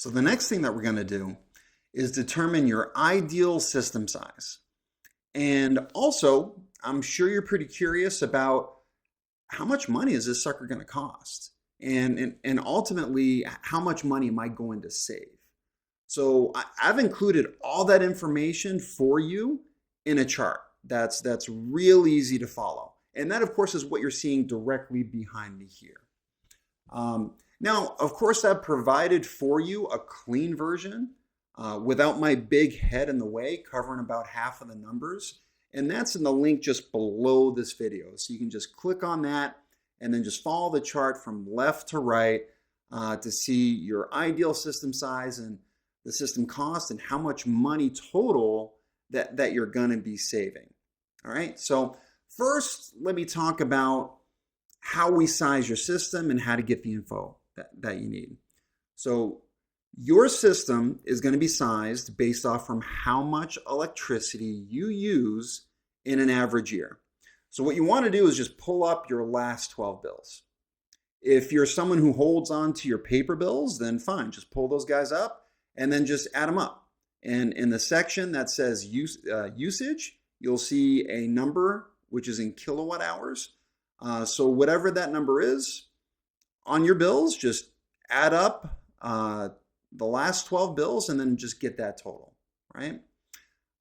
So the next thing that we're going to do is determine your ideal system size. And also, I'm sure you're pretty curious about how much money is this sucker going to cost? And ultimately, how much money am I going to save? So I've included all that information for you in a chart that's real easy to follow. And that, of course, is what you're seeing directly behind me here. Now, of course, I've provided for you a clean version without my big head in the way, covering about half of the numbers. And that's in the link just below this video. So you can just click on that and then just follow the chart from left to right to see your ideal system size and the system cost and how much money total that you're going to be saving. All right, so first, let me talk about how we size your system and how to get the info that you need. So your system is going to be sized based off from how much electricity you use in an average year. So what you want to do is just pull up your last 12 bills. If you're someone who holds on to your paper bills, then fine, just pull those guys up and then just add them up. And in the section that says usage, you'll see a number which is in kilowatt hours. So whatever that number is on your bills, just add up the last 12 bills and then just get that total, right?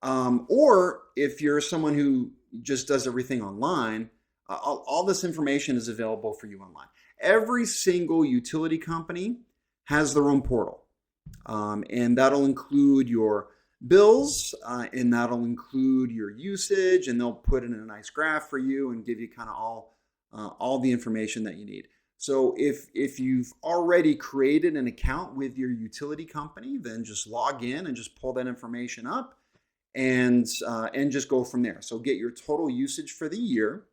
Or if you're someone who just does everything online, all this information is available for you online. Every single utility company has their own portal, and that'll include your bills, and that'll include your usage, and they'll put in a nice graph for you and give you kind of all the information that you need. So if you've already created an account with your utility company, then just log in and just pull that information up and just go from there. So get your total usage for the year,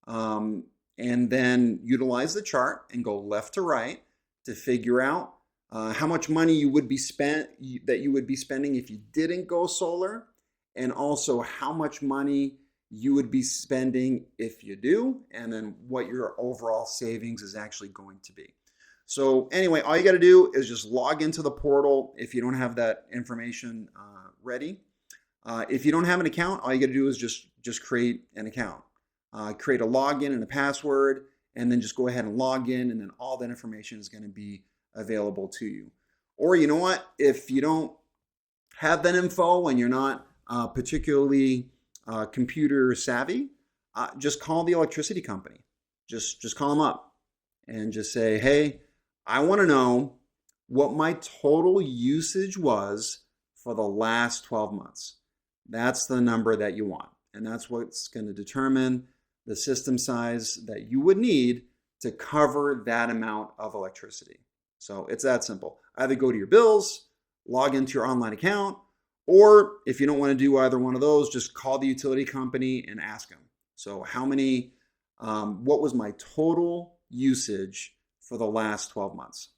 and then utilize the chart and go left to right to figure out how much money you would be spending if you didn't go solar, and also how much money you would be spending if you do, and then what your overall savings is actually going to be. So anyway, all you got to do is just log into the portal if you don't have that information ready. If you don't have an account, all you got to do is just create an account. Create a login and a password, and then just go ahead and log in, and then all that information is going to be available to you. Or you know what? If you don't have that info and you're not particularly computer savvy, just call the electricity company. Just call them up and just say, hey, I want to know what my total usage was for the last 12 months. That's the number that you want. And that's what's going to determine the system size that you would need to cover that amount of electricity. So it's that simple. Either go to your bills, log into your online account, or if you don't want to do either one of those, just call the utility company and ask them. So what was my total usage for the last 12 months?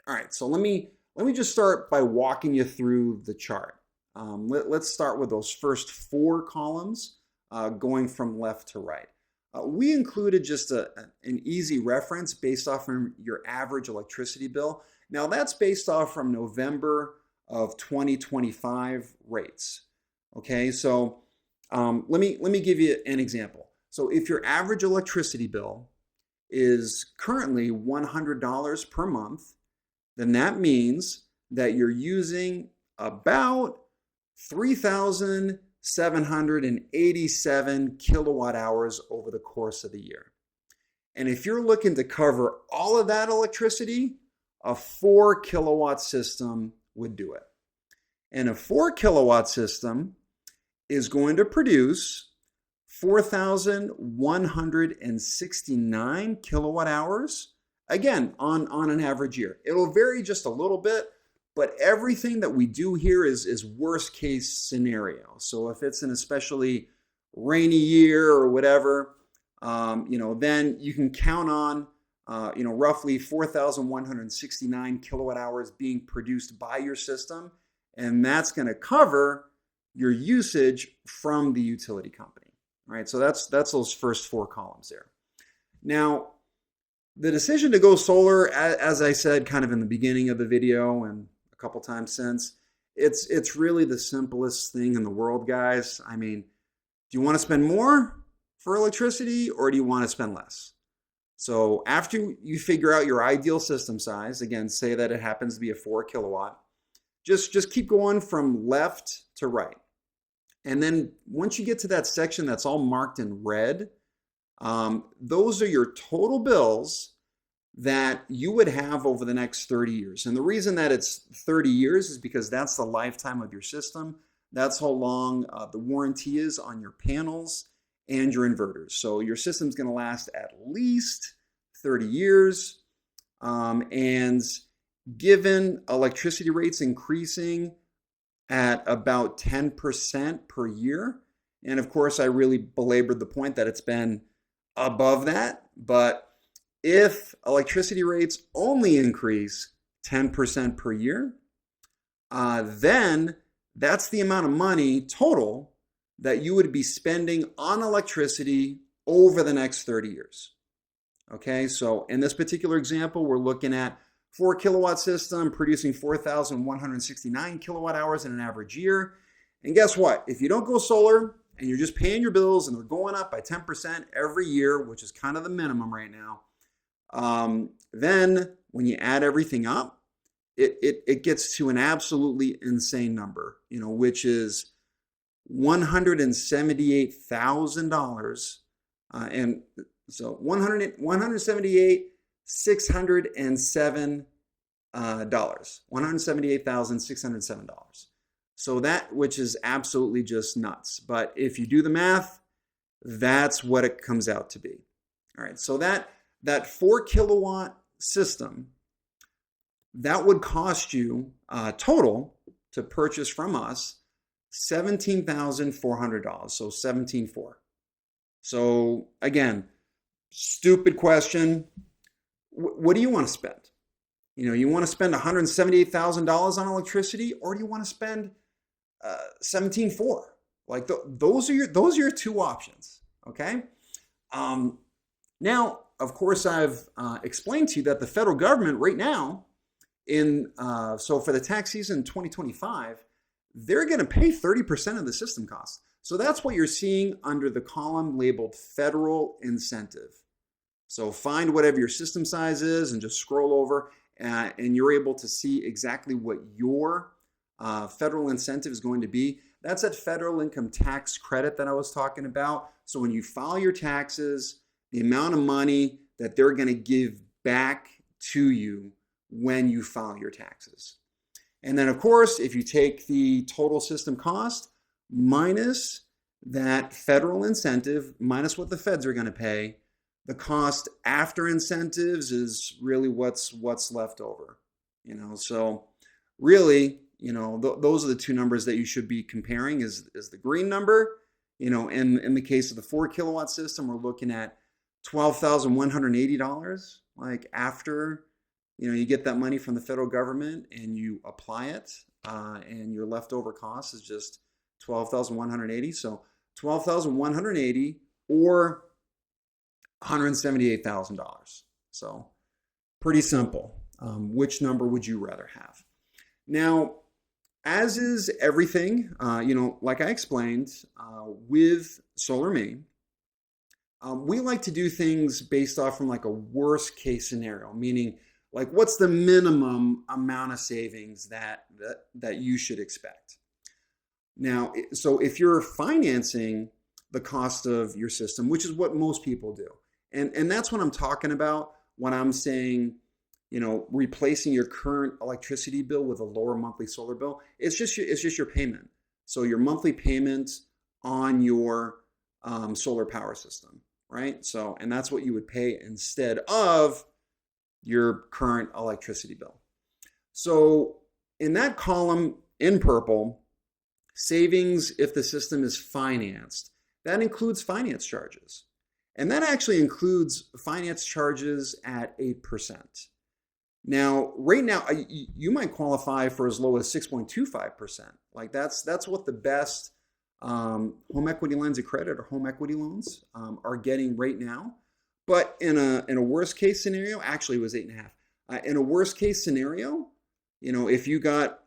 All right, so let me just start by walking you through the chart. Let's start with those first 4 columns going from left to right. We included just an easy reference based off from your average electricity bill. Now that's based off from November of 2025 rates. Okay, so let me give you an example. So if your average electricity bill is currently $100 per month, then that means that you're using about 3,787 kilowatt hours over the course of the year. And if you're looking to cover all of that electricity, a 4 kilowatt system would do it. And a 4 kilowatt system is going to produce 4,169 kilowatt hours, again, on an average year. It'll vary just a little bit, but everything that we do here is worst case scenario. So if it's an especially rainy year or whatever, then you can count on roughly 4,169 kilowatt hours being produced by your system, and that's going to cover your usage from the utility company. All right, so that's those first 4 columns there. Now, the decision to go solar, as I said kind of in the beginning of the video, and couple times since. It's really the simplest thing in the world, guys. I mean, do you want to spend more for electricity or do you want to spend less? So after you figure out your ideal system size, again, say that it happens to be a 4 kilowatt, just keep going from left to right. And then once you get to that section that's all marked in red, those are your total bills that you would have over the next 30 years. And the reason that it's 30 years is because that's the lifetime of your system. That's how long the warranty is on your panels and your inverters. So your system's going to last at least 30 years. And given electricity rates increasing at about 10% per year, and of course I really belabored the point that it's been above that, but if electricity rates only increase 10% per year, then that's the amount of money total that you would be spending on electricity over the next 30 years. Okay, so in this particular example, we're looking at 4 kilowatt system producing 4,169 kilowatt hours in an average year. And guess what? If you don't go solar and you're just paying your bills and they're going up by 10% every year, which is kind of the minimum right now, then when you add everything up, it gets to an absolutely insane number, which is $178,000. And so $178,607. $178,607. So that, which is absolutely just nuts. But if you do the math, that's what it comes out to be. All right, so that 4 kilowatt system, that would cost you total to purchase from us $17,400. So 17,400. So again, stupid question. What do you want to spend? You want to spend $178,000 on electricity, or do you want to spend 17,400? Like those are your two options. Okay. Now, of course, I've explained to you that the federal government right now, so for the tax season 2025, they're going to pay 30% of the system cost. So that's what you're seeing under the column labeled federal incentive. So find whatever your system size is and just scroll over, and you're able to see exactly what your federal incentive is going to be. That's that federal income tax credit that I was talking about. So when you file your taxes, the amount of money that they're going to give back to you when you file your taxes. And then, of course, if you take the total system cost minus that federal incentive, minus what the feds are going to pay, the cost after incentives is really what's left over. So really, those are the two numbers that you should be comparing is the green number. In the case of the 4 kilowatt system, we're looking at $12,180, like after you get that money from the federal government and you apply it, and your leftover cost is just $12,180. So $12,180 or $178,000. So pretty simple. Which number would you rather have? Now, as is everything, like I explained, with SolarMe, we like to do things based off from like a worst case scenario, meaning like what's the minimum amount of savings that you should expect. Now, so if you're financing the cost of your system, which is what most people do, and that's what I'm talking about when I'm saying, replacing your current electricity bill with a lower monthly solar bill, it's just your payment. So your monthly payment on your solar power system, right? So, and that's what you would pay instead of your current electricity bill. So in that column in purple, savings if the system is financed, that includes finance charges. And that actually includes finance charges at 8%. Now, right now, you might qualify for as low as 6.25%. Like that's what the best home equity lines of credit or home equity loans are getting right now. But in a worst case scenario, actually it was 8.5. In a worst case scenario, If you got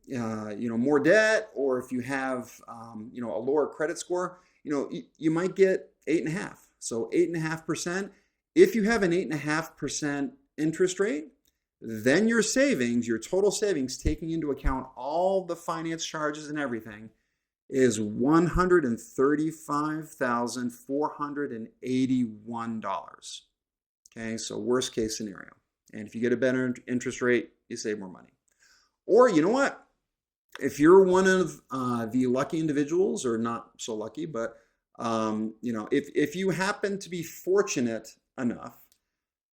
more debt, or if you have a lower credit score, you might get 8.5. So 8.5%. If you have an 8.5% interest rate, then your savings, your total savings, taking into account all the finance charges and everything, is $135,481. Okay, so worst case scenario. And if you get a better interest rate, you save more money. Or you know what? If you're one of the lucky individuals, or not so lucky, but if you happen to be fortunate enough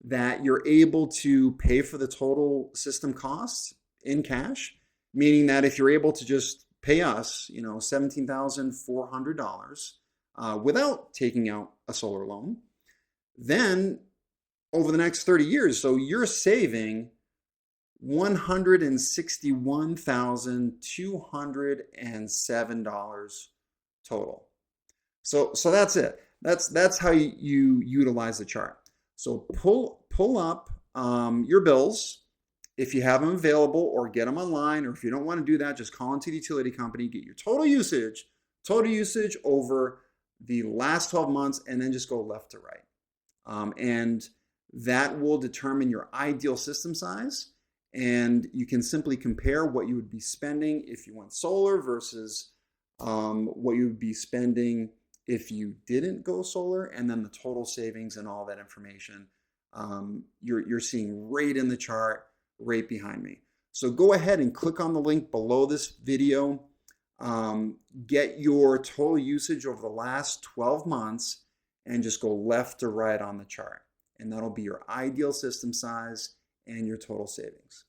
that you're able to pay for the total system costs in cash, meaning that if you're able to just pay us, $17,400 without taking out a solar loan, then over the next 30 years, so you're saving $161,207 total. So that's it. That's how you utilize the chart. So pull up your bills if you have them available, or get them online. Or if you don't want to do that, just call into the utility company, get your total usage over the last 12 months, and then just go left to right. And that will determine your ideal system size. And you can simply compare what you would be spending if you went solar versus what you would be spending if you didn't go solar, and then the total savings and all that information you're seeing right in the chart, right behind me. So go ahead and click on the link below this video. Get your total usage over the last 12 months and just go left to right on the chart. And that'll be your ideal system size and your total savings.